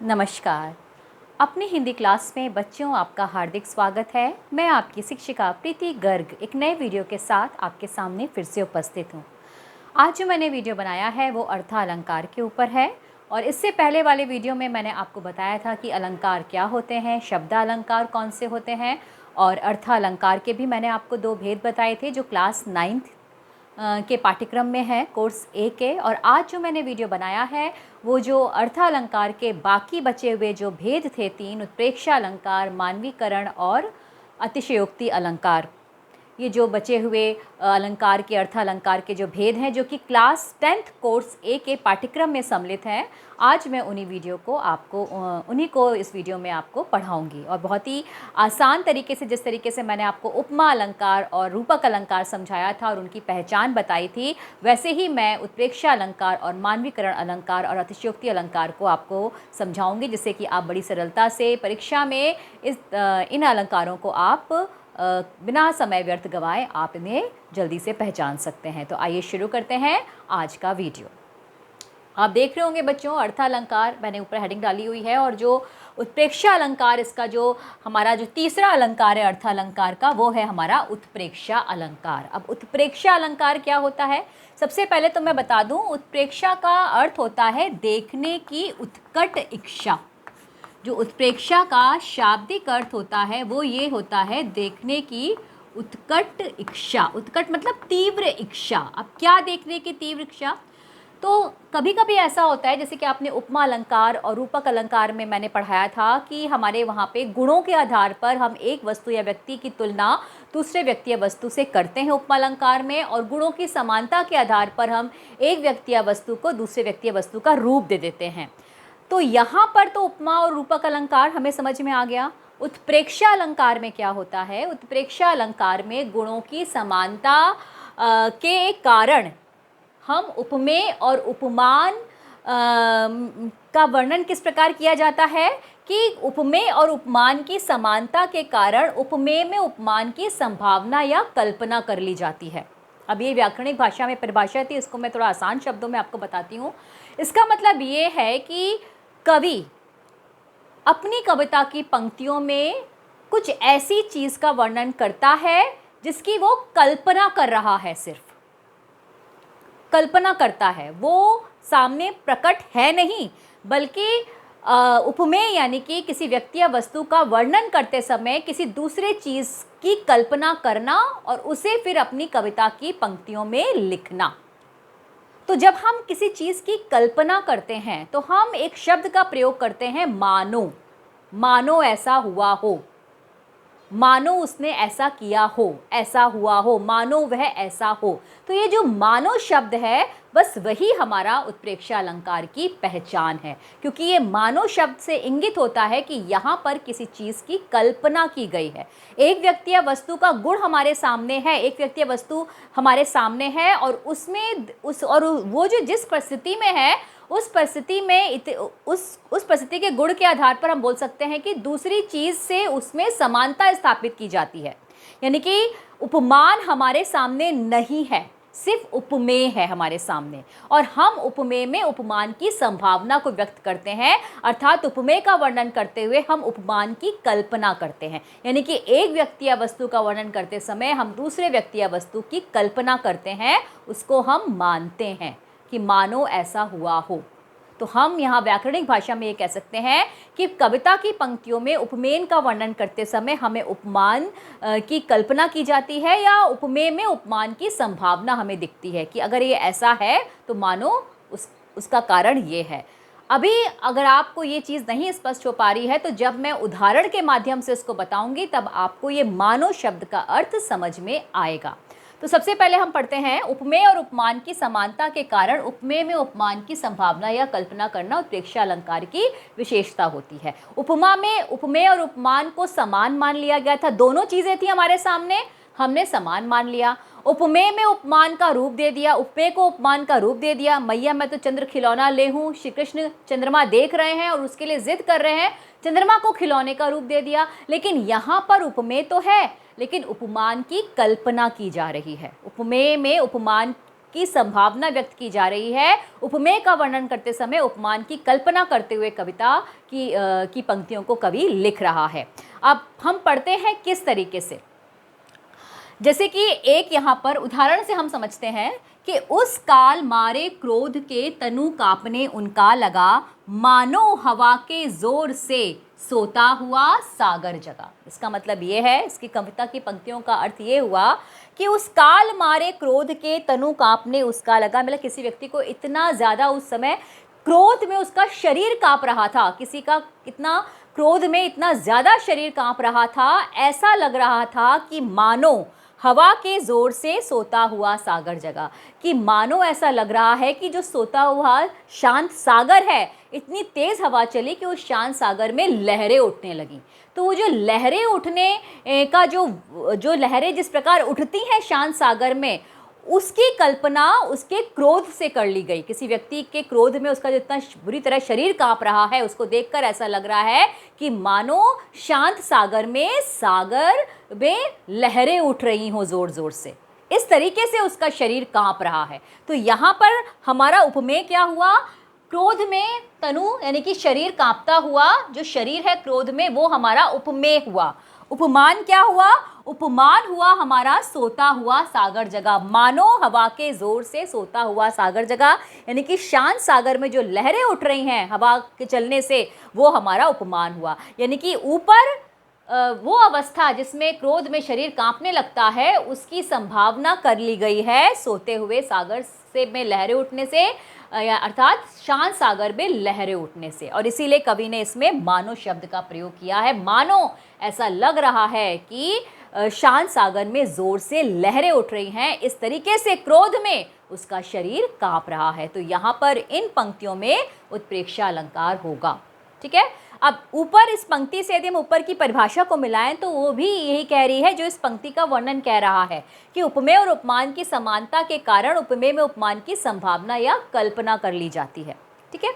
नमस्कार। अपनी हिंदी क्लास में बच्चों आपका हार्दिक स्वागत है। मैं आपकी शिक्षिका प्रीति गर्ग एक नए वीडियो के साथ आपके सामने फिर से उपस्थित हूँ। आज जो मैंने वीडियो बनाया है वो अर्थालंकार के ऊपर है और इससे पहले वाले वीडियो में मैंने आपको बताया था कि अलंकार क्या होते हैं, शब्दालंकार कौन से होते हैं और अर्थालंकार के भी मैंने आपको दो भेद बताए थे जो क्लास 9th के पाठ्यक्रम में है, कोर्स ए के। और आज जो मैंने वीडियो बनाया है वो जो अर्थालंकार के बाकी बचे हुए जो भेद थे तीन, उत्प्रेक्षा अलंकार, मानवीकरण और अतिशयोक्ति अलंकार, ये जो बचे हुए अलंकार के अर्थालंकार के जो भेद हैं जो कि क्लास 10th कोर्स ए के पाठ्यक्रम में सम्मिलित हैं, आज मैं उन्हीं को इस वीडियो में आपको पढ़ाऊंगी। और बहुत ही आसान तरीके से, जिस तरीके से मैंने आपको उपमा अलंकार और रूपक अलंकार समझाया था और उनकी पहचान बताई थी, वैसे ही मैं उत्प्रेक्षा अलंकार और मानवीकरण अलंकार और अतिशयोक्ति अलंकार को आपको समझाऊंगी, जिससे कि आप बड़ी सरलता से परीक्षा में इन अलंकारों को आप बिना समय व्यर्थ गवाए आप इन्हें जल्दी से पहचान सकते हैं। तो आइए शुरू करते हैं आज का वीडियो। आप देख रहे होंगे बच्चों, अर्थालंकार मैंने ऊपर हेडिंग डाली हुई है और जो उत्प्रेक्षा अलंकार, इसका जो हमारा जो तीसरा अलंकार है अर्थालंकार का, वो है हमारा उत्प्रेक्षा अलंकार। अब उत्प्रेक्षा अलंकार क्या होता है, सबसे पहले तो मैं बता दूं, उत्प्रेक्षा का अर्थ होता है देखने की उत्कट इच्छा। जो उत्प्रेक्षा का शाब्दिक अर्थ होता है वो ये होता है देखने की उत्कट इच्छा। उत्कट मतलब तीव्र इच्छा। अब क्या देखने की तीव्र इच्छा, तो कभी कभी ऐसा होता है, जैसे कि आपने उपमा अलंकार और रूपक अलंकार में मैंने पढ़ाया था कि हमारे वहाँ पे गुणों के आधार पर हम एक वस्तु या व्यक्ति की तुलना दूसरे व्यक्ति या वस्तु से करते हैं उपमा अलंकार में, और गुणों की समानता के आधार पर हम एक व्यक्ति या वस्तु को दूसरे व्यक्ति या वस्तु का रूप दे देते हैं। तो यहाँ पर तो उपमा और रूपक अलंकार हमें समझ में आ गया। उत्प्रेक्षा अलंकार में क्या होता है, उत्प्रेक्षा अलंकार में गुणों की समानता के कारण हम उपमेय और उपमान का वर्णन किस प्रकार किया जाता है कि उपमेय और उपमान की समानता के कारण उपमेय में उपमान की संभावना या कल्पना कर ली जाती है। अब ये व्याकरणिक भाषा में परिभाषा थी, इसको मैं थोड़ा आसान शब्दों में आपको बताती हूँ। इसका मतलब ये है कि कवि अपनी कविता की पंक्तियों में कुछ ऐसी चीज का वर्णन करता है जिसकी वो कल्पना कर रहा है, सिर्फ कल्पना करता है, वो सामने प्रकट है नहीं, बल्कि उपमेय यानी कि किसी व्यक्ति या वस्तु का वर्णन करते समय किसी दूसरे चीज की कल्पना करना और उसे फिर अपनी कविता की पंक्तियों में लिखना। तो जब हम किसी चीज़ की कल्पना करते हैं तो हम एक शब्द का प्रयोग करते हैं, मानो। मानो ऐसा हुआ हो, मानो उसने ऐसा किया हो, ऐसा हुआ हो, मानो वह ऐसा हो। तो ये जो मानो शब्द है, बस वही हमारा उत्प्रेक्षा अलंकार की पहचान है, क्योंकि ये मानो शब्द से इंगित होता है कि यहाँ पर किसी चीज़ की कल्पना की गई है। एक व्यक्ति या वस्तु का गुण हमारे सामने है, एक व्यक्ति या वस्तु हमारे सामने है और वो जो जिस परिस्थिति में है, उस परिस्थिति में उस परिस्थिति के गुण के आधार पर हम बोल सकते हैं कि दूसरी चीज़ से उसमें समानता स्थापित की जाती है। यानी कि उपमान हमारे सामने नहीं है, सिर्फ उपमेय है हमारे सामने, और हम उपमेय में उपमान की संभावना को व्यक्त करते हैं, अर्थात उपमेय का वर्णन करते हुए हम उपमान की कल्पना करते हैं। यानी कि एक व्यक्ति या वस्तु का वर्णन करते समय हम दूसरे व्यक्ति या वस्तु की कल्पना करते हैं, उसको हम मानते हैं कि मानो ऐसा हुआ हो। तो हम यहाँ व्याकरणिक भाषा में ये कह सकते हैं कि कविता की पंक्तियों में उपमेय का वर्णन करते समय हमें उपमान की कल्पना की जाती है, या उपमेय में उपमान की संभावना हमें दिखती है कि अगर ये ऐसा है तो मानो उसका कारण ये है। अभी अगर आपको ये चीज़ नहीं स्पष्ट हो पा रही है तो जब मैं उदाहरण के माध्यम से इसको बताऊंगी तब आपको ये मानो शब्द का अर्थ समझ में आएगा। तो सबसे पहले हम पढ़ते हैं, उपमेय और उपमान की समानता के कारण उपमेय में उपमान की संभावना या कल्पना करना उत्प्रेक्षा अलंकार की विशेषता होती है। उपमा में उपमेय और उपमान को समान मान लिया गया था, दोनों चीजें थी हमारे सामने, हमने समान मान लिया। उपमेय में उपमान का रूप दे दिया, उपमेय को उपमान का रूप दे दिया। मैया मैं तो चंद्र खिलौना ले हूँ, श्री कृष्ण चंद्रमा देख रहे हैं और उसके लिए जिद कर रहे हैं, चंद्रमा को खिलौने का रूप दे दिया। लेकिन यहाँ पर उपमेय तो है, लेकिन उपमान की कल्पना की जा रही है। उपमेय में उपमान की संभावना व्यक्त की जा रही है। उपमेय का वर्णन करते समय उपमान की कल्पना करते हुए कविता की पंक्तियों को कवि लिख रहा है। अब हम पढ़ते हैं किस तरीके से। जैसे कि एक यहाँ पर उदाहरण से हम समझते हैं कि उस काल मारे क्रोध के तनु कांपने उनका लगा, मानो हवा के जोर से सोता हुआ सागर जगा। इसका मतलब ये है, इसकी कविता की पंक्तियों का अर्थ ये हुआ कि उस काल मारे क्रोध के तनु कांपने उसका लगा, मतलब किसी व्यक्ति को इतना ज़्यादा उस समय क्रोध में उसका शरीर कांप रहा था, किसी का इतना क्रोध में इतना ज़्यादा शरीर कांप रहा था, ऐसा लग रहा था कि मानो हवा के जोर से सोता हुआ सागर जगा, कि मानो ऐसा लग रहा है कि जो सोता हुआ शांत सागर है, इतनी तेज़ हवा चली कि उस शांत सागर में लहरें उठने लगीं। तो वो जो लहरें उठने का जो लहरें जिस प्रकार उठती हैं शांत सागर में, उसकी कल्पना उसके क्रोध से कर ली गई। किसी व्यक्ति के क्रोध में उसका जितना बुरी तरह शरीर कांप रहा है, उसको देखकर ऐसा लग रहा है कि मानो शांत सागर में लहरें उठ रही हों जोर जोर से, इस तरीके से उसका शरीर कांप रहा है। तो यहाँ पर हमारा उपमेय क्या हुआ? क्रोध में तनु यानी कि शरीर कांपता हुआ जो शरीर है क्रोध में, वो हमारा उपमेय हुआ। उपमान क्या हुआ? उपमान हुआ हमारा सोता हुआ सागर जगा, मानो हवा के जोर से सोता हुआ सागर जगा, यानी कि शांत सागर में जो लहरें उठ रही हैं हवा के चलने से, वो हमारा उपमान हुआ। यानी कि ऊपर वो अवस्था जिसमें क्रोध में शरीर कांपने लगता है, उसकी संभावना कर ली गई है सोते हुए सागर से में लहरें उठने से, अर्थात शांत सागर में लहरें उठने से। और इसीलिए कवि ने इसमें मानो शब्द का प्रयोग किया है। मानो ऐसा लग रहा है कि शांत सागर में जोर से लहरें उठ रही हैं, इस तरीके से क्रोध में उसका शरीर कांप रहा है। तो यहाँ पर इन पंक्तियों में उत्प्रेक्षा अलंकार होगा। ठीक है। अब ऊपर इस पंक्ति से यदि हम ऊपर की परिभाषा को मिलाएं तो वो भी यही कह रही है जो इस पंक्ति का वर्णन कह रहा है कि उपमेय और उपमान की समानता के कारण उपमेय में उपमान की संभावना या कल्पना कर ली जाती है। ठीक है।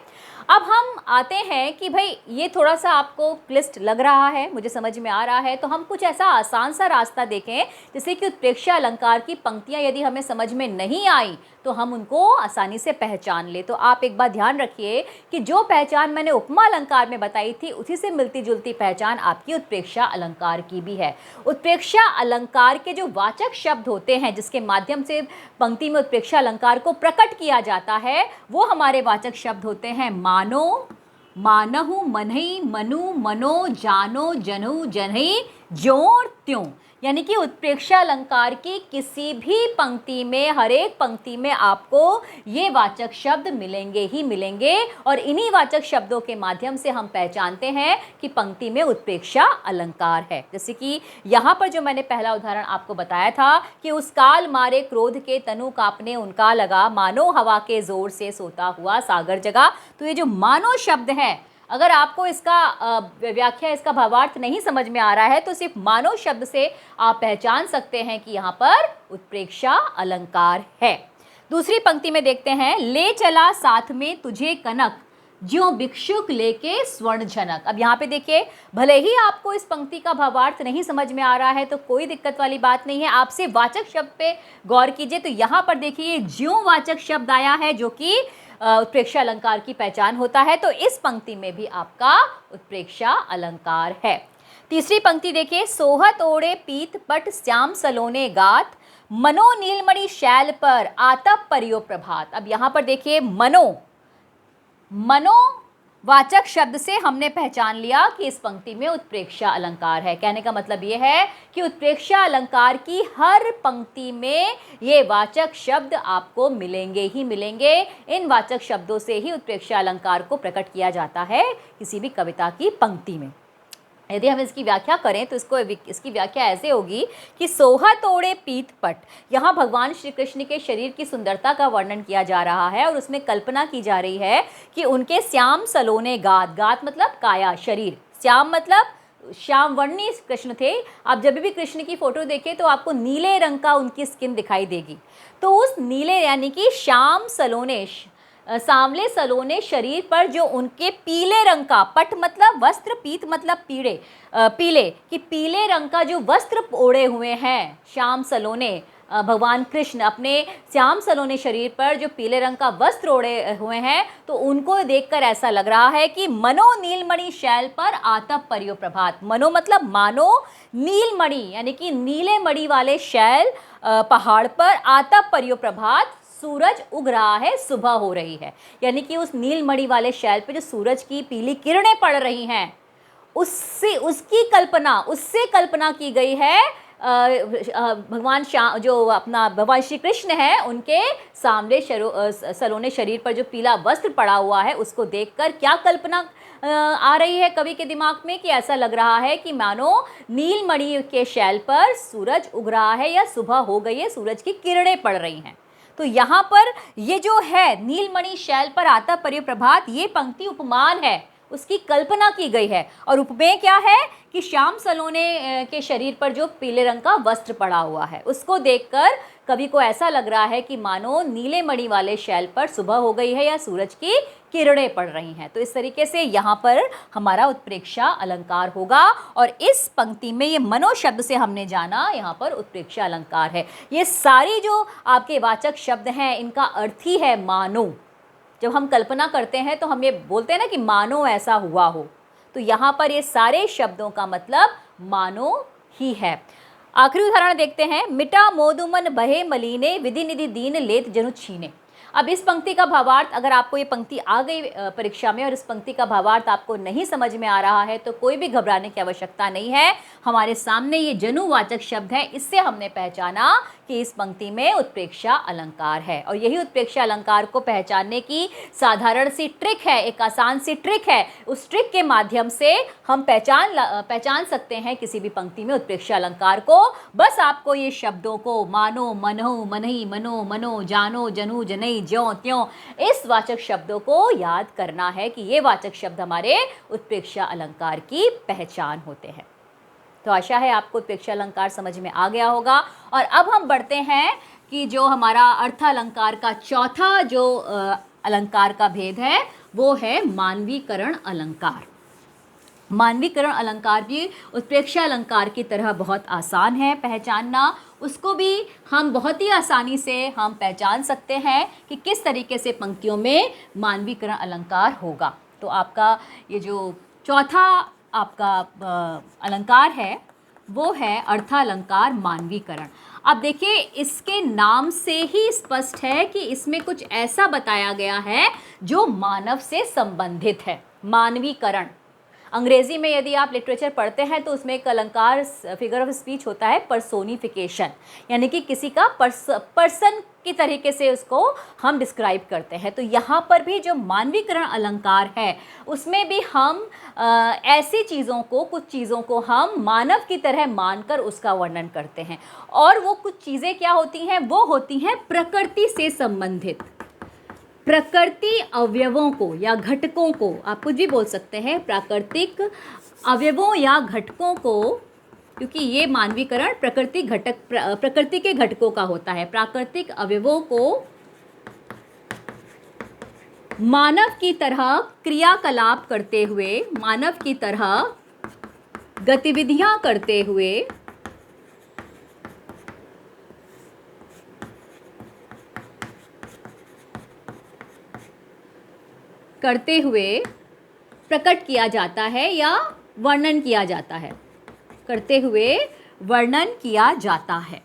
अब हम आते हैं कि भाई ये थोड़ा सा आपको क्लिष्ट लग रहा है, मुझे समझ में आ रहा है, तो हम कुछ ऐसा आसान सा रास्ता देखें जिससे कि उत्प्रेक्षा अलंकार की पंक्तियां यदि हमें समझ में नहीं आई तो हम उनको आसानी से पहचान ले। तो आप एक बात ध्यान रखिए कि जो पहचान मैंने उपमा अलंकार में बताई थी उसी से मिलती जुलती पहचान आपकी उत्प्रेक्षा अलंकार की भी है। उत्प्रेक्षा अलंकार के जो वाचक शब्द होते हैं जिसके माध्यम से पंक्ति में उत्प्रेक्षा अलंकार को प्रकट किया जाता है, वो हमारे वाचक शब्द होते हैं मानो, मानहु, मनहि, मनु, मनो, जानो, जनहु, जनहि, ज्यों त्यों। यानी कि उत्प्रेक्षा अलंकार की किसी भी पंक्ति में, हर एक पंक्ति में आपको ये वाचक शब्द मिलेंगे ही मिलेंगे, और इन्हीं वाचक शब्दों के माध्यम से हम पहचानते हैं कि पंक्ति में उत्प्रेक्षा अलंकार है। जैसे कि यहाँ पर जो मैंने पहला उदाहरण आपको बताया था कि उस काल मारे क्रोध के तनु कांपने उनका लगा, मानो हवा के जोर से सोता हुआ सागर जगा। तो ये जो मानो शब्द है, अगर आपको इसका व्याख्या, इसका भावार्थ नहीं समझ में आ रहा है तो सिर्फ मानो शब्द से आप पहचान सकते हैं कि यहाँ पर उत्प्रेक्षा अलंकार है। दूसरी पंक्ति में देखते हैं, ले चला साथ में तुझे कनक, ज्यों भिक्षुक लेके स्वर्ण झनक। अब यहाँ पे देखिए, भले ही आपको इस पंक्ति का भावार्थ नहीं समझ में आ रहा है तो कोई दिक्कत वाली बात नहीं है, आपसे वाचक शब्द पे गौर कीजिए। तो यहाँ पर देखिए ज्यों वाचक शब्द आया है जो कि उत्प्रेक्षा अलंकार की पहचान होता है, तो इस पंक्ति में भी आपका उत्प्रेक्षा अलंकार है। तीसरी पंक्ति देखिए, सोहत ओढ़े पीत पट श्याम सलोने गात, मनो नीलमणि शैल पर आतप परियो प्रभात। अब यहाँ पर देखिए मनो वाचक शब्द से हमने पहचान लिया कि इस पंक्ति में उत्प्रेक्षा अलंकार है। कहने का मतलब ये है कि उत्प्रेक्षा अलंकार की हर पंक्ति में ये वाचक शब्द आपको मिलेंगे ही मिलेंगे। इन वाचक शब्दों से ही उत्प्रेक्षा अलंकार को प्रकट किया जाता है किसी भी कविता की पंक्ति में। यदि हम इसकी व्याख्या करें तो इसकी व्याख्या ऐसे होगी कि सोहत ओढ़े पीत पट, यहाँ भगवान श्री कृष्ण के शरीर की सुंदरता का वर्णन किया जा रहा है और उसमें कल्पना की जा रही है कि उनके श्याम सलोने गात, गात मतलब काया, शरीर, श्याम मतलब श्याम वर्णी कृष्ण थे। आप जब भी कृष्ण की फोटो देखें तो आपको नीले रंग का उनकी स्किन दिखाई देगी। तो उस नीले यानी कि श्याम सलोने, सांवले सलोने शरीर पर जो उनके पीले रंग का, पट मतलब वस्त्र, पीत मतलब पीले, कि पीले रंग का जो वस्त्र ओढ़े हुए हैं श्याम सलोने भगवान कृष्ण अपने श्याम सलोने शरीर पर जो पीले रंग का वस्त्र ओढ़े हुए हैं, तो उनको देखकर ऐसा लग रहा है कि मनो नीलमणि शैल पर आतप परियो प्रभात। मनो मतलब मानो, नीलमणि यानी कि नीले मणि वाले शैल पहाड़ पर आतप परियो प्रभात, सूरज उग रहा है, सुबह हो रही है। यानी कि उस नीलमणि वाले शैल पे जो सूरज की पीली किरणें पड़ रही हैं, उससे कल्पना की गई है भगवान श्याम, जो अपना भगवान श्री कृष्ण है, उनके सामने सलोने शरीर पर जो पीला वस्त्र पड़ा हुआ है, उसको देखकर क्या कल्पना आ रही है कवि के दिमाग में, कि ऐसा लग रहा है कि मानो नीलमणि के शैल पर सूरज उग रहा है या सुबह हो गई है, सूरज की किरणें पड़ रही हैं। तो यहाँ पर ये जो है नीलमणि शैल पर आतप परियो प्रभात, ये पंक्ति उपमान है, उसकी कल्पना की गई है। और उपमेय क्या है कि श्याम सलोने के शरीर पर जो पीले रंग का वस्त्र पड़ा हुआ है, उसको देखकर कवि को ऐसा लग रहा है कि मानो नीले मणि वाले शैल पर सुबह हो गई है या सूरज की किरणें पड़ रही हैं। तो इस तरीके से यहाँ पर हमारा उत्प्रेक्षा अलंकार होगा। और इस पंक्ति में ये मनो शब्द से हमने जाना, यहाँ पर उत्प्रेक्षा अलंकार है। ये सारी जो आपके वाचक शब्द हैं, इनका अर्थ ही है मानो। जब हम कल्पना करते हैं तो हम ये बोलते हैं ना कि मानो ऐसा हुआ हो, तो यहाँ पर ये सारे शब्दों का मतलब मानो ही है। आखिरी उदाहरण देखते हैं। मिटा मोदुमन बहे मलीने, विधि निधि दीन लेत जनु छीने। अब इस पंक्ति का भावार्थ, अगर आपको ये पंक्ति आ गई परीक्षा में और इस पंक्ति का भावार्थ आपको नहीं समझ में आ रहा है, तो कोई भी घबराने की आवश्यकता नहीं है। हमारे सामने ये जनुवाचक शब्द है, इससे हमने पहचाना कि इस पंक्ति में उत्प्रेक्षा अलंकार है। और यही उत्प्रेक्षा अलंकार को पहचानने की साधारण सी ट्रिक है, एक आसान सी ट्रिक है। उस ट्रिक के माध्यम से हम पहचान सकते हैं किसी भी पंक्ति में उत्प्रेक्षा अलंकार को। बस आपको ये शब्दों को मानो, मनो, मनहि, मनो, मनो, जानो, जनु, जनई, ज्यों त्यों, इस वाचक शब्दों को याद करना है कि ये वाचक शब्द हमारे उत्प्रेक्षा अलंकार की पहचान होते हैं। तो आशा है आपको उत्प्रेक्षा अलंकार समझ में आ गया होगा। और अब हम बढ़ते हैं कि जो हमारा अर्थालंकार का चौथा जो अलंकार का भेद है, वो है मानवीकरण अलंकार। मानवीकरण अलंकार भी उत्प्रेक्षा अलंकार की तरह बहुत आसान है पहचानना। उसको भी हम बहुत ही आसानी से हम पहचान सकते हैं कि किस तरीके से पंक्तियों में मानवीकरण अलंकार होगा। तो आपका ये जो चौथा आपका अलंकार है, वो है अर्थालंकार मानवीकरण। अब देखिए, इसके नाम से ही स्पष्ट है कि इसमें कुछ ऐसा बताया गया है जो मानव से संबंधित है। मानवीकरण, अंग्रेजी में यदि आप लिटरेचर पढ़ते हैं तो उसमें एक अलंकार फिगर ऑफ स्पीच होता है पर्सोनिफिकेशन, यानी कि किसी का पर्सन की तरीके से उसको हम डिस्क्राइब करते हैं। तो यहाँ पर भी जो मानवीकरण अलंकार है, उसमें भी हम ऐसी चीज़ों को, कुछ चीज़ों को हम मानव की तरह मानकर उसका वर्णन करते हैं। और वो कुछ चीज़ें क्या होती हैं, वो होती हैं प्रकृति से संबंधित। प्रकृति अवयवों को या घटकों को, आप कुछ भी बोल सकते हैं, प्राकृतिक अवयवों या घटकों को, क्योंकि ये मानवीकरण प्रकृति के घटकों का होता है। प्राकृतिक अवयवों को मानव की तरह क्रियाकलाप करते हुए, मानव की तरह गतिविधियां करते हुए प्रकट किया जाता है या वर्णन किया जाता है, करते हुए वर्णन किया जाता है।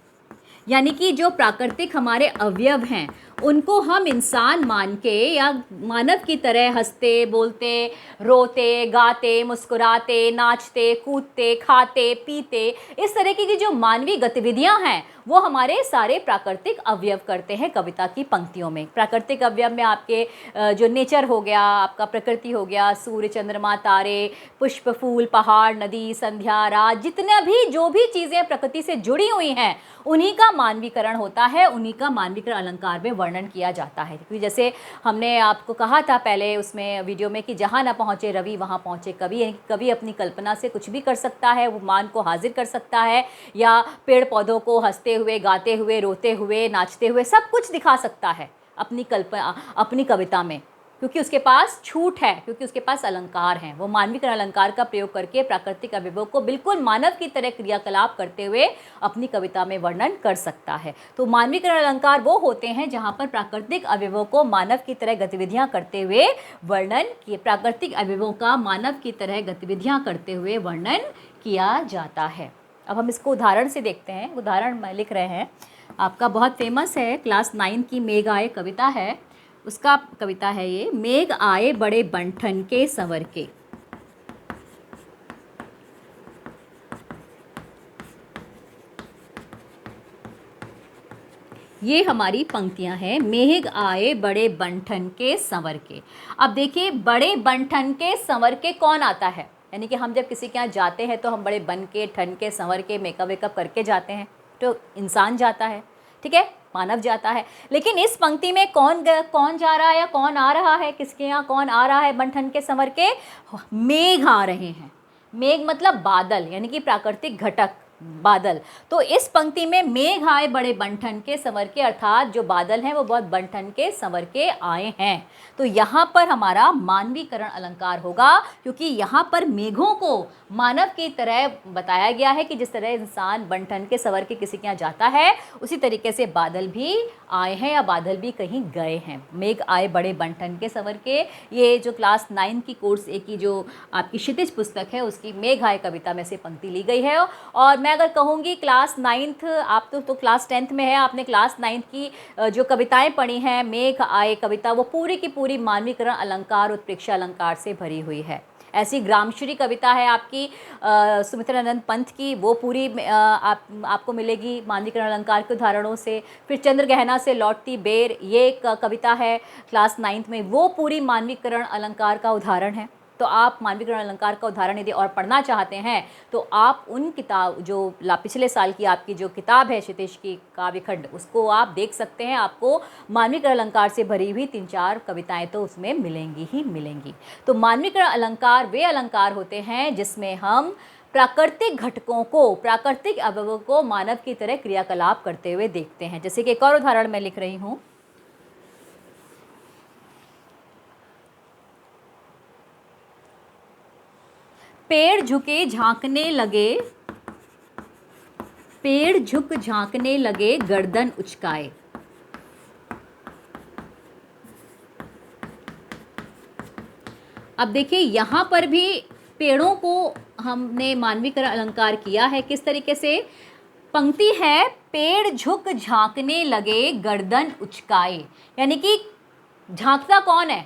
यानी कि जो प्राकृतिक हमारे अवयव हैं, उनको हम इंसान मान के या मानव की तरह हंसते, बोलते, रोते, गाते, मुस्कुराते, नाचते, कूदते, खाते, पीते, इस तरह की जो मानवीय गतिविधियां हैं, वो हमारे सारे प्राकृतिक अवयव करते हैं कविता की पंक्तियों में। प्राकृतिक अवयव में आपके जो नेचर हो गया, आपका प्रकृति हो गया, सूर्य, चंद्रमा, तारे, पुष्प, फूल, पहाड़, नदी, संध्या, रात, जितना भी जो भी चीज़ें प्रकृति से जुड़ी हुई हैं, उन्हीं का मानवीकरण होता है, उन्हीं का मानवीकरण अलंकार में वर्णन किया जाता है। क्योंकि जैसे हमने आपको कहा था पहले उसमें वीडियो में कि जहाँ ना पहुँचे रवि वहाँ पहुँचे कवि। कवि अपनी कल्पना से कुछ भी कर सकता है, वो मान को हाजिर कर सकता है, या पेड़ पौधों को हंसते हुए, गाते हुए, रोते हुए, नाचते हुए, सब कुछ दिखा सकता है अपनी कविता में। क्योंकि उसके पास छूट है, क्योंकि उसके पास अलंकार हैं। वो मानवीकरण अलंकार का प्रयोग करके प्राकृतिक अवयवों को बिल्कुल मानव की तरह क्रियाकलाप करते हुए अपनी कविता में वर्णन कर सकता है। तो मानवीकरण अलंकार वो होते हैं जहाँ पर प्राकृतिक अवयवों को मानव की तरह गतिविधियाँ करते हुए वर्णन किए, प्राकृतिक अवयवों का मानव की तरह गतिविधियाँ करते हुए वर्णन किया जाता है। अब हम इसको उदाहरण से देखते हैं। उदाहरण मैं लिख रहे हैं, आपका बहुत फेमस है, क्लास 9 की मेघ आए कविता है, उसका कविता है ये। मेघ आए बड़े बंठन के संवर के। ये हमारी पंक्तियां हैं, मेघ आए बड़े बंठन के संवर के। अब देखिए, बड़े बंठन के संवर के कौन आता है? यानी कि हम जब किसी के यहाँ जाते हैं तो हम बड़े बन के, ठन के, संवर के, मेकअप वेकअप करके जाते हैं, तो इंसान जाता है, ठीक है, मानव जाता है। लेकिन इस पंक्ति में कौन जा रहा है या कौन आ रहा है? किसके यहाँ कौन आ रहा है बंठन के संवर के? मेघ आ रहे हैं। मेघ मतलब बादल, यानी कि प्राकृतिक घटक बादल। तो इस पंक्ति में मेघ आए बड़े बंठन के संवर के, अर्थात जो बादल हैं वो बहुत बंठन के संवर के आए हैं। तो यहाँ पर हमारा मानवीकरण अलंकार होगा, क्योंकि यहाँ पर मेघों को मानव की तरह बताया गया है कि जिस तरह इंसान बंठन के संवर के किसी के यहाँ जाता है, उसी तरीके से बादल भी आए हैं या बादल भी कहीं गए हैं। मेघ आए बड़े बंठन के संवर के, ये जो क्लास 9 की कोर्स ए की जो आपकी क्षितिज पुस्तक है उसकी मेघ आए कविता में से पंक्ति ली गई है। और मैं अगर कहूँगी क्लास 9th, आप तो क्लास 10th में है, आपने क्लास 9th की जो कविताएं पढ़ी हैं, मेघ आए कविता, वो पूरी की पूरी मानवीकरण अलंकार, उत्प्रेक्षा अलंकार से भरी हुई है। ऐसी ग्रामश्री कविता है आपकी सुमित्रानंद पंत की, वो पूरी आपको मिलेगी मानवीकरण अलंकार के उदाहरणों से। फिर चंद्र गहना से लौटती बेर, ये एक कविता है क्लास 9th में, वो पूरी मानवीकरण अलंकार का उदाहरण है। तो आप मानवीकरण अलंकार का उदाहरण यदि और पढ़ना चाहते हैं तो आप उन किताब जो पिछले साल की आपकी जो किताब है क्षितिज की काव्यखंड, उसको आप देख सकते हैं। आपको मानवीकरण अलंकार से भरी हुई 3-4 कविताएं तो उसमें मिलेंगी ही मिलेंगी। तो मानवीकरण अलंकार वे अलंकार होते हैं जिसमें हम प्राकृतिक घटकों को, प्राकृतिक अवयवों को मानव की तरह क्रियाकलाप करते हुए देखते हैं। जैसे कि एक और उदाहरण मैं लिख रही हूँ, पेड़ झुके झांकने लगे, पेड़ झुक झांकने लगे गर्दन उचकाए। अब देखिए, यहाँ पर भी पेड़ों को हमने मानवीकरण अलंकार किया है। किस तरीके से? पंक्ति है, पेड़ झुक झांकने लगे गर्दन उचकाए, यानी कि झांकता कौन है?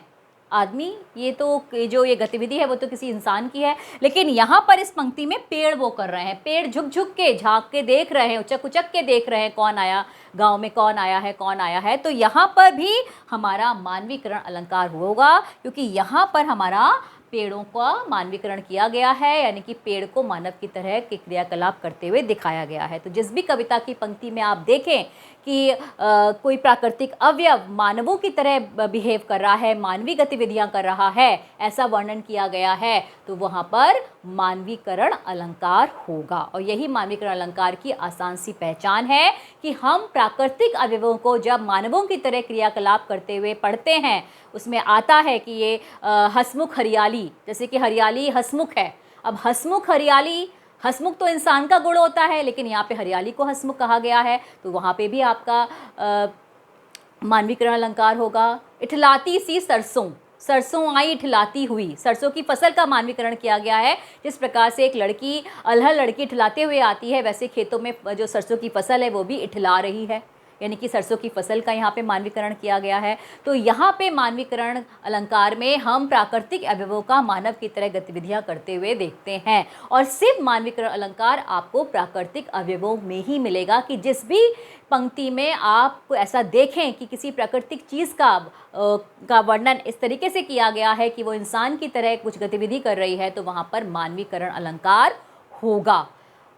आदमी। ये तो जो ये गतिविधि है वो तो किसी इंसान की है, लेकिन यहाँ पर इस पंक्ति में पेड़ वो कर रहे हैं। पेड़ झुक झुक के, झांक के देख रहे हैं, उचक उचक के देख रहे हैं कौन आया, गांव में कौन आया है, कौन आया है। तो यहाँ पर भी हमारा मानवीकरण अलंकार होगा, क्योंकि यहाँ पर हमारा पेड़ों का मानवीकरण किया गया है, यानी कि पेड़ को मानव की तरह के क्रियाकलाप करते हुए दिखाया गया है। तो जिस भी कविता की पंक्ति में आप देखें कि कोई प्राकृतिक अवयव मानवों की तरह बिहेव कर रहा है, मानवीय गतिविधियां कर रहा है, ऐसा वर्णन किया गया है, तो वहाँ पर मानवीकरण अलंकार होगा। और यही मानवीकरण अलंकार की आसान सी पहचान है कि हम प्राकृतिक अवयवों को जब मानवों की तरह क्रियाकलाप करते हुए पढ़ते हैं, उसमें आता है कि ये हसमुख हरियाली, जैसे कि हरियाली हसमुख है। अब हसमुख हरियाली, हसमुख तो इंसान का गुण होता है, लेकिन यहाँ पे हरियाली को हसमुख कहा गया है, तो वहाँ पे भी आपका मानवीकरण अलंकार होगा। इठलाती सी सरसों, सरसों आई इठलाती हुई, सरसों की फसल का मानवीकरण किया गया है। जिस प्रकार से एक लड़की, अल्हड़ लड़की इठलाते हुए आती है, वैसे खेतों में जो सरसों की फसल है वो भी इठला रही है, यानी कि सरसों की फसल का यहाँ पे मानवीकरण किया गया है। तो यहाँ पे मानवीकरण अलंकार में हम प्राकृतिक अवयवों का मानव की तरह गतिविधियाँ करते हुए देखते हैं। और सिर्फ मानवीकरण अलंकार आपको प्राकृतिक अवयवों में ही मिलेगा, कि जिस भी पंक्ति में आप ऐसा देखें कि किसी प्राकृतिक चीज़ का वर्णन इस तरीके से किया गया है कि वो इंसान की तरह कुछ गतिविधि कर रही है, तो वहाँ पर मानवीकरण अलंकार होगा।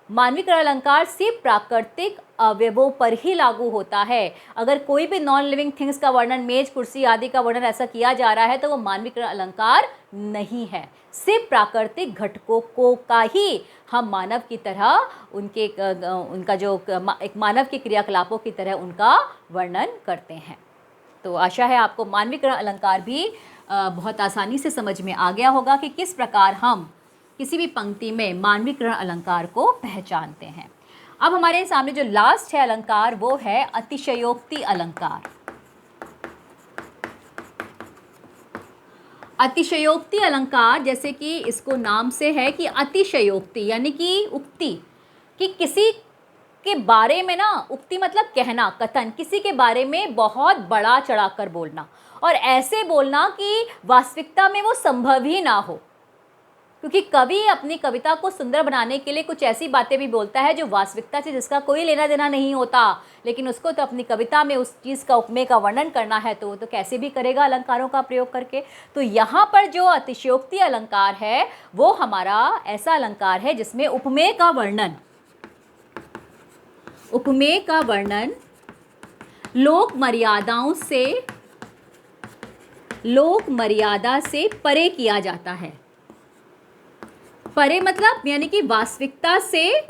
मानवीकरण अलंकार सिर्फ प्राकृतिक अवयवों पर ही लागू होता है। अगर कोई भी नॉन लिविंग थिंग्स का वर्णन, मेज कुर्सी आदि का वर्णन ऐसा किया जा रहा है, तो वो मानवीकरण अलंकार नहीं है। सिर्फ प्राकृतिक घटकों को का ही हम मानव की तरह उनका जो एक मानव के क्रियाकलापों की तरह उनका वर्णन करते हैं। तो आशा है आपको मानवीकरण अलंकार भी बहुत आसानी से समझ में आ गया होगा कि किस प्रकार हम किसी भी पंक्ति में मानवीकरण अलंकार को पहचानते हैं। अब हमारे सामने जो लास्ट है अलंकार वो है अतिशयोक्ति अलंकार। अतिशयोक्ति अलंकार, जैसे कि इसको नाम से है कि अतिशयोक्ति यानी कि उक्ति, कि किसी के बारे में ना, उक्ति मतलब कहना, कथन, किसी के बारे में बहुत बड़ा चढ़ाकर बोलना और ऐसे बोलना कि वास्तविकता में वो संभव ही ना हो। क्योंकि कवि अपनी कविता को सुंदर बनाने के लिए कुछ ऐसी बातें भी बोलता है जो वास्तविकता से जिसका कोई लेना देना नहीं होता, लेकिन उसको तो अपनी कविता में उस चीज़ का उपमेय का वर्णन करना है तो वो तो कैसे भी करेगा अलंकारों का प्रयोग करके। तो यहाँ पर जो अतिशयोक्ति अलंकार है वो हमारा ऐसा अलंकार है जिसमें उपमेय का वर्णन लोक मर्यादा से परे किया जाता है। परे मतलब यानी कि वास्तविकता से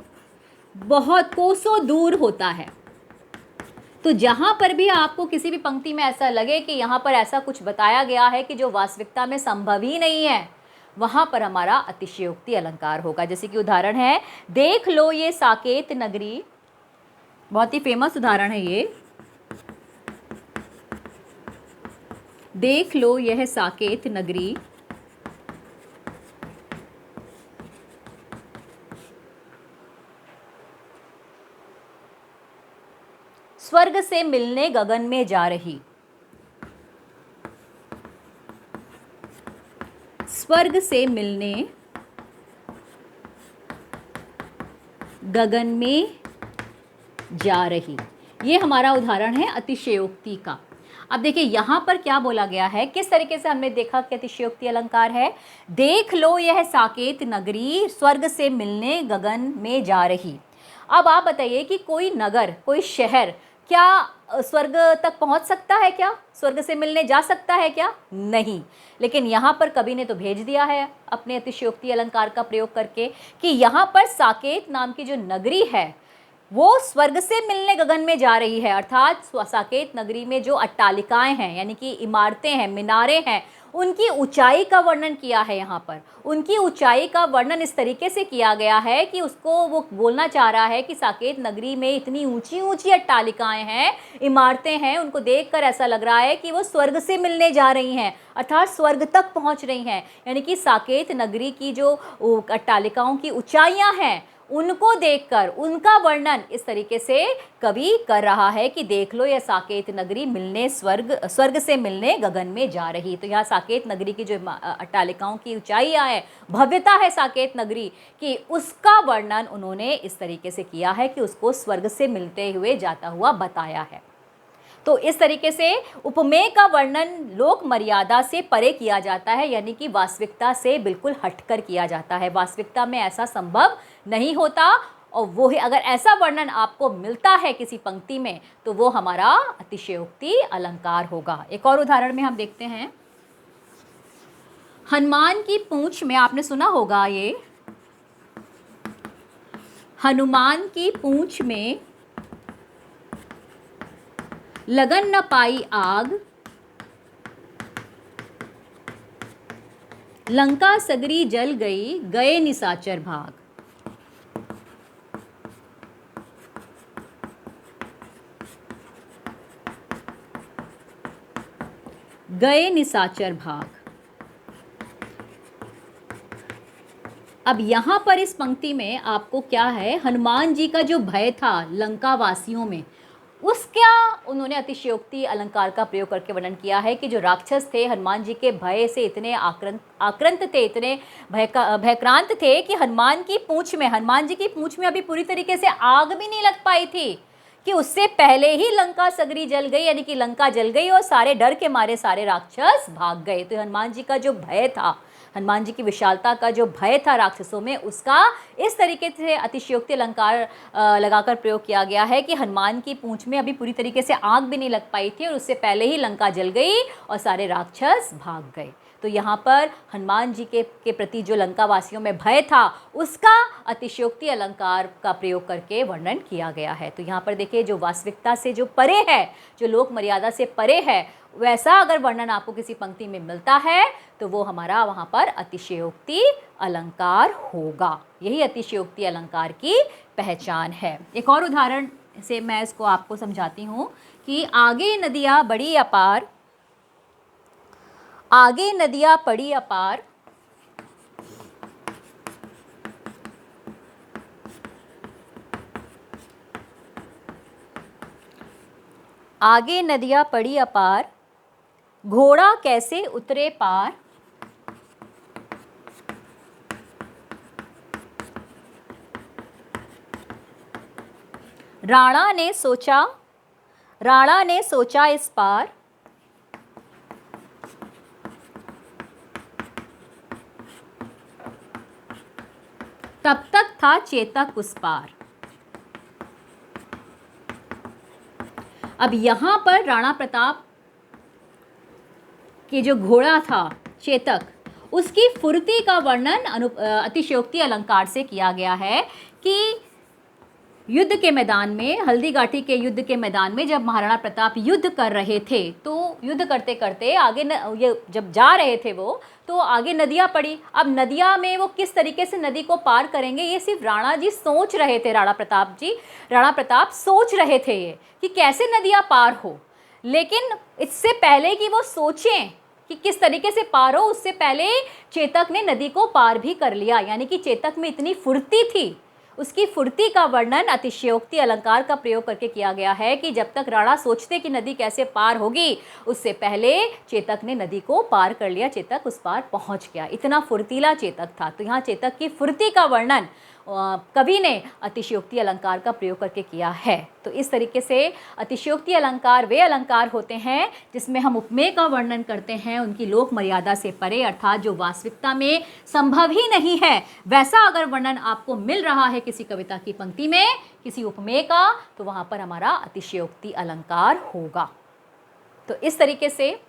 बहुत कोसों दूर होता है। तो जहाँ पर भी आपको किसी भी पंक्ति में ऐसा लगे कि यहाँ पर ऐसा कुछ बताया गया है कि जो वास्तविकता में संभव ही नहीं है, वहाँ पर हमारा अतिशयोक्ति अलंकार होगा। जैसे कि उदाहरण है, देख लो ये साकेत नगरी, बहुत ही फेमस उदाहरण है ये। देख लो यह साकेत नगरी, स्वर्ग से मिलने गगन में जा रही। स्वर्ग से मिलने गगन में जा रही, ये हमारा उदाहरण है अतिशयोक्ति का। अब देखिए यहाँ पर क्या बोला गया है, किस तरीके से हमने देखा कि अतिशयोक्ति अलंकार है। देख लो यह साकेत नगरी, स्वर्ग से मिलने गगन में जा रही। अब आप बताइए कि कोई नगर, कोई शहर क्या स्वर्ग तक पहुंच सकता है? क्या स्वर्ग से मिलने जा सकता है? क्या नहीं। लेकिन यहाँ पर कवि ने तो भेज दिया है अपने अतिशयोक्ति अलंकार का प्रयोग करके कि यहाँ पर साकेत नाम की जो नगरी है वो स्वर्ग से मिलने गगन में जा रही है। अर्थात साकेत नगरी में जो अट्टालिकाएं हैं यानी कि इमारतें हैं, मीनारें हैं, उनकी ऊंचाई का वर्णन किया है। यहाँ पर उनकी ऊंचाई का वर्णन इस तरीके से किया गया है कि उसको वो बोलना चाह रहा है कि साकेत नगरी में इतनी ऊंची ऊंची अट्टालिकाएं हैं, इमारतें हैं, उनको देखकर ऐसा लग रहा है कि वो स्वर्ग से मिलने जा रही हैं, अर्थात स्वर्ग तक पहुँच रही हैं। यानी कि साकेत नगरी की जो अट्टालिकाओं की ऊंचाइयाँ हैं उनको देखकर उनका वर्णन इस तरीके से कवि कर रहा है कि देख लो यह साकेत नगरी मिलने स्वर्ग से मिलने गगन में जा रही। तो यहाँ साकेत नगरी की जो अट्टालिकाओं की ऊंचाइयाँ है, भव्यता है साकेत नगरी की, उसका वर्णन उन्होंने इस तरीके से किया है कि उसको स्वर्ग से मिलते हुए जाता हुआ बताया है। तो इस तरीके से उपमेय का वर्णन लोक मर्यादा से परे किया जाता है, यानी कि वास्तविकता से बिल्कुल हटकर किया जाता है। वास्तविकता में ऐसा संभव नहीं होता और वो ही अगर ऐसा वर्णन आपको मिलता है किसी पंक्ति में तो वो हमारा अतिशयोक्ति अलंकार होगा। एक और उदाहरण में हम देखते हैं, हनुमान की पूंछ में, आपने सुना होगा ये, हनुमान की पूंछ में लगन न पाई आग, लंका सगरी जल गई, गए निशाचर भाग। गए निशाचर भाग। अब यहाँ पर इस पंक्ति में आपको क्या है, हनुमान जी का जो भय था लंका वासियों में, उसका उन्होंने अतिशयोक्ति अलंकार का प्रयोग करके वर्णन किया है कि जो राक्षस थे हनुमान जी के भय से इतने आक्रांत थे, इतने भयक्रांत थे कि हनुमान जी की पूंछ में अभी पूरी तरीके से आग भी नहीं लग पाई थी कि उससे पहले ही लंका सगरी जल गई, यानी कि लंका जल गई और सारे डर के मारे सारे राक्षस भाग गए। तो हनुमान जी का जो भय था, हनुमान जी की विशालता का जो भय था राक्षसों में, उसका इस तरीके से अतिशयोक्ति अलंकार लगाकर प्रयोग किया गया है कि हनुमान की पूंछ में अभी पूरी तरीके से आग भी नहीं लग पाई थी और उससे पहले ही लंका जल गई और सारे राक्षस भाग गए। तो यहाँ पर हनुमान जी के प्रति जो लंका वासियों में भय था उसका अतिशयोक्ति अलंकार का प्रयोग करके वर्णन किया गया है। तो यहाँ पर देखिए, जो वास्तविकता से जो परे है, जो लोक मर्यादा से परे है, वैसा अगर वर्णन आपको किसी पंक्ति में मिलता है तो वो हमारा वहाँ पर अतिशयोक्ति अलंकार होगा। यही अतिशयोक्ति अलंकार की पहचान है। एक और उदाहरण से मैं इसको आपको समझाती हूँ कि आगे नदियाँ बड़ी अपार, आगे नदियाँ पड़ी अपार, आगे नदियाँ पड़ी अपार, घोड़ा कैसे उतरे पार, राणा ने सोचा इस पार, तब तक था चेतक उस पार। अब यहाँ पर राणा प्रताप के जो घोड़ा था चेतक, उसकी फुर्ती का वर्णन अतिशयोक्ति अलंकार से किया गया है कि युद्ध के मैदान में, हल्दी घाटी के युद्ध के मैदान में जब महाराणा प्रताप युद्ध कर रहे थे तो युद्ध करते करते आगे ये जब जा रहे थे वो, तो आगे नदियाँ पड़ी। अब नदियाँ में वो किस तरीके से नदी को पार करेंगे, ये सिर्फ राणा जी सोच रहे थे, राणा प्रताप सोच रहे थे ये कि कैसे नदियाँ पार हो। लेकिन इससे पहले कि वो सोचें कि किस तरीके से पार हो, उससे पहले चेतक ने नदी को पार भी कर लिया। यानी कि चेतक में इतनी फुर्ती थी, उसकी फुर्ती का वर्णन अतिशयोक्ति अलंकार का प्रयोग करके किया गया है कि जब तक राणा सोचते कि नदी कैसे पार होगी, उससे पहले चेतक ने नदी को पार कर लिया, चेतक उस पार पहुंच गया। इतना फुर्तीला चेतक था। तो यहाँ चेतक की फुर्ती का वर्णन कवि ने अतिशयोक्ति अलंकार का प्रयोग करके किया है। तो इस तरीके से अतिशयोक्ति अलंकार वे अलंकार होते हैं जिसमें हम उपमेय का वर्णन करते हैं उनकी लोक मर्यादा से परे, अर्थात जो वास्तविकता में संभव ही नहीं है, वैसा अगर वर्णन आपको मिल रहा है किसी कविता की पंक्ति में, किसी उपमेय का, तो वहाँ पर हमारा अतिशयोक्ति अलंकार होगा। तो इस तरीके से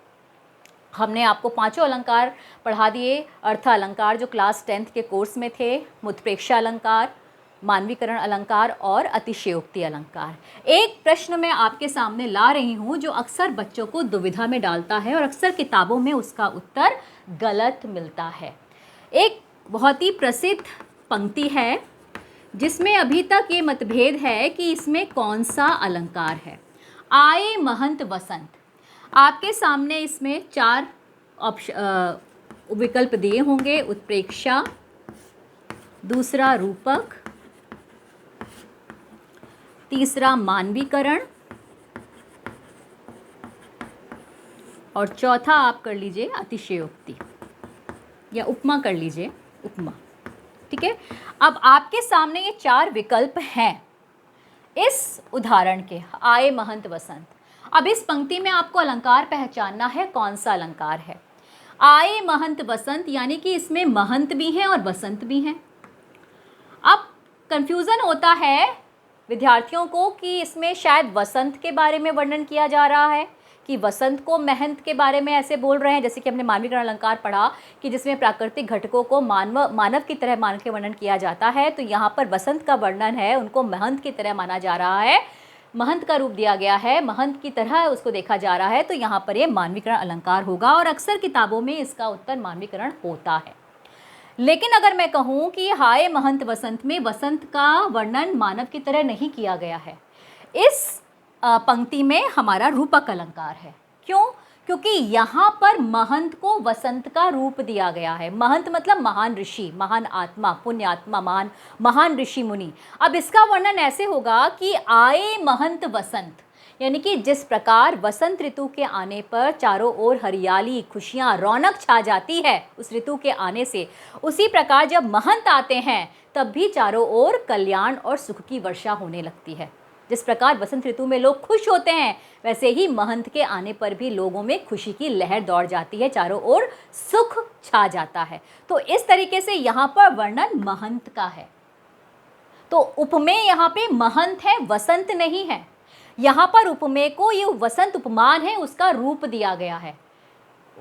हमने आपको पांचों अलंकार पढ़ा दिए। अर्थ अलंकार जो क्लास 10th के कोर्स में थे, उत्प्रेक्षा अलंकार, मानवीकरण अलंकार और अतिशयोक्ति अलंकार। एक प्रश्न मैं आपके सामने ला रही हूँ जो अक्सर बच्चों को दुविधा में डालता है और अक्सर किताबों में उसका उत्तर गलत मिलता है। एक बहुत ही प्रसिद्ध पंक्ति है जिसमें अभी तक ये मतभेद है कि इसमें कौन सा अलंकार है। आए महंत वसंत, आपके सामने इसमें 4 विकल्प दिए होंगे। उत्प्रेक्षा, दूसरा रूपक, तीसरा मानवीकरण और चौथा आप कर लीजिए अतिशयोक्ति या उपमा कर लीजिए, उपमा। ठीक है, अब आपके सामने ये 4 विकल्प हैं इस उदाहरण के, आए महंत वसंत। अब इस पंक्ति में आपको अलंकार पहचानना है कौन सा अलंकार है। आए महंत वसंत यानी कि इसमें महंत भी हैं और वसंत भी हैं। अब कंफ्यूजन होता है विद्यार्थियों को कि इसमें शायद वसंत के बारे में वर्णन किया जा रहा है कि वसंत को महंत के बारे में ऐसे बोल रहे हैं, जैसे कि हमने मानवीकरण अलंकार पढ़ा कि जिसमें प्राकृतिक घटकों को मानव की तरह मान के वर्णन किया जाता है। तो यहाँ पर वसंत का वर्णन है, उनको महंत की तरह माना जा रहा है, महंत का रूप दिया गया है, महंत की तरह उसको देखा जा रहा है। तो यहाँ पर ये मानवीकरण अलंकार होगा और अक्सर किताबों में इसका उत्तर मानवीकरण होता है। लेकिन अगर मैं कहूँ कि हाय महंत वसंत में वसंत का वर्णन मानव की तरह नहीं किया गया है, इस पंक्ति में हमारा रूपक अलंकार है। क्यों? क्योंकि यहाँ पर महंत को वसंत का रूप दिया गया है। महंत मतलब महान ऋषि, महान आत्मा, पुण्य आत्मा, महान ऋषि मुनि। अब इसका वर्णन ऐसे होगा कि आए महंत वसंत, यानी कि जिस प्रकार वसंत ऋतु के आने पर चारों ओर हरियाली, खुशियाँ, रौनक छा जाती है उस ऋतु के आने से, उसी प्रकार जब महंत आते हैं तब भी चारों ओर कल्याण और सुख की वर्षा होने लगती है। जिस प्रकार वसंत ऋतु में लोग खुश होते हैं, वैसे ही महंत के आने पर भी लोगों में खुशी की लहर दौड़ जाती है, चारों ओर सुख छा जाता है। तो इस तरीके से यहाँ पर वर्णन महंत का है। तो उपमेय यहाँ पे महंत है, वसंत नहीं है। यहाँ पर उपमेय को ये वसंत उपमान है, उसका रूप दिया गया है।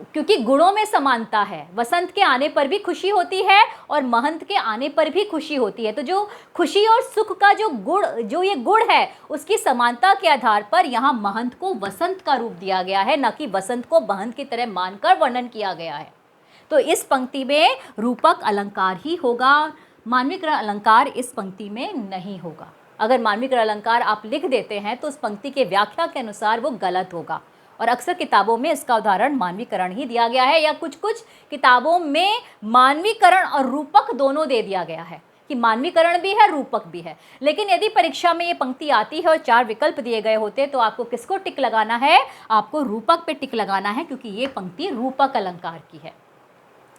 क्योंकि गुणों में समानता है। वसंत के आने पर भी खुशी होती है और महंत के आने पर भी खुशी होती है। तो जो खुशी और सुख का जो ये गुण है, उसकी समानता के आधार पर यहाँ महंत को वसंत का रूप दिया गया है, न कि वसंत को महंत की तरह मानकर वर्णन किया गया है। तो इस पंक्ति में रूपक अलंकार ही होगा, मानवीकरण अलंकार इस पंक्ति में नहीं होगा। अगर मानवीकरण अलंकार आप लिख देते हैं तो उस पंक्ति के व्याख्या के अनुसार वो गलत होगा, और अक्सर किताबों में इसका उदाहरण मानवीकरण ही दिया गया है, या कुछ कुछ किताबों में मानवीकरण और रूपक दोनों दे दिया गया है कि मानवीकरण भी है, रूपक भी है। लेकिन यदि परीक्षा में ये पंक्ति आती है और 4 विकल्प दिए गए होते तो आपको किसको टिक लगाना है? आपको रूपक पे टिक लगाना है, क्योंकि ये पंक्ति रूपक अलंकार की है,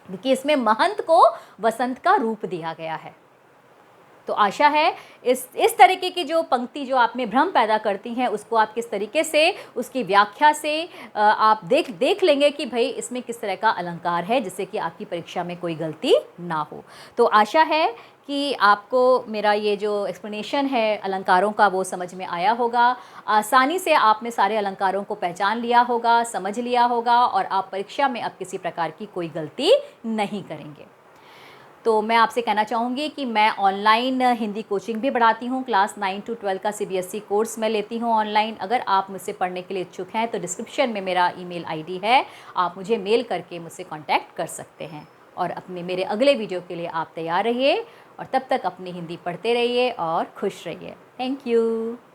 क्योंकि इसमें महंत को वसंत का रूप दिया गया है। तो आशा है इस तरीके की जो पंक्ति जो आप में भ्रम पैदा करती हैं, उसको आप किस तरीके से उसकी व्याख्या से आप देख लेंगे कि भाई इसमें किस तरह का अलंकार है, जिससे कि आपकी परीक्षा में कोई गलती ना हो। तो आशा है कि आपको मेरा ये जो एक्सप्लेनेशन है अलंकारों का वो समझ में आया होगा। आसानी से आपने सारे अलंकारों को पहचान लिया होगा, समझ लिया होगा, और आप परीक्षा में अब किसी प्रकार की कोई गलती नहीं करेंगे। तो मैं आपसे कहना चाहूँगी कि मैं ऑनलाइन हिंदी कोचिंग भी पढ़ाती हूँ। क्लास 9 to 12 का CBSE कोर्स मैं लेती हूँ ऑनलाइन। अगर आप मुझसे पढ़ने के लिए इच्छुक हैं तो डिस्क्रिप्शन में मेरा ईमेल आईडी है, आप मुझे मेल करके मुझसे कांटेक्ट कर सकते हैं। और अपने मेरे अगले वीडियो के लिए आप तैयार रहिए, और तब तक अपनी हिंदी पढ़ते रहिए और खुश रहिए। Thank you.